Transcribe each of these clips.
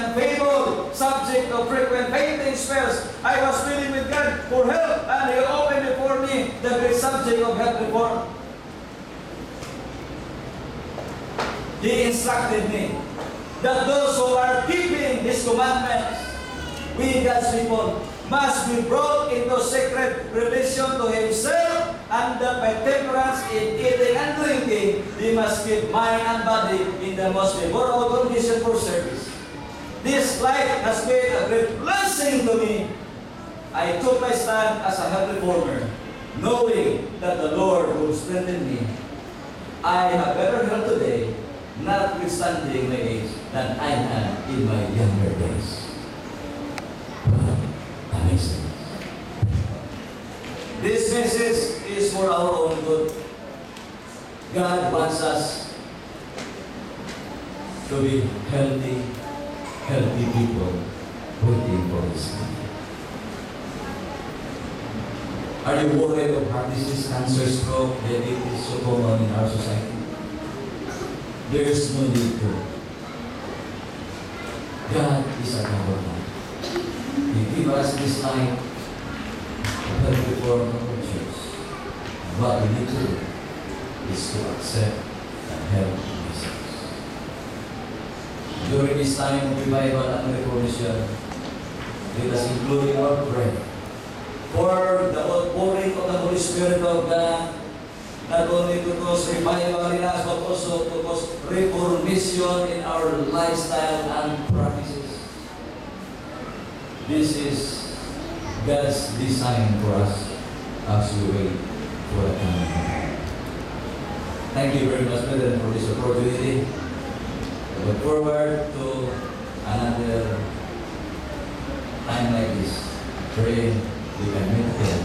unfaithful, subject to frequent fainting spells. I was pleading with God for help, and He opened before me the great subject of health reform. He instructed me that those who are keeping His commandments, we God's people, must be brought into secret relation to Himself, and that by temperance in eating and drinking, they must keep mind and body in the most favorable condition for service. This life has been a great blessing to me. I took my stand as a health reformer, knowing that the Lord will strengthen me. I have better health today, notwithstanding my age, than I had in my younger days. Wow, amazing. This message is for our own good. God wants us to be healthy people waiting for His coming. Are you worried of heart disease, cancer, stroke, diabetes, so common in our society? There is no need to. God is our government. He gave us this life to help reform our church. What we need to do is to accept and help ourselves. During this time of revival and reformation, let us include in our prayer for the outpouring of the Holy Spirit of God, not only to cause revival in us, but also to cause reformation in our lifestyle and practices. This is God's design for us as we wait for the coming. Thank you very much, President, for this opportunity. I look forward to another time like this, praying we can meet again.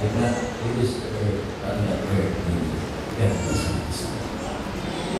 If not, it is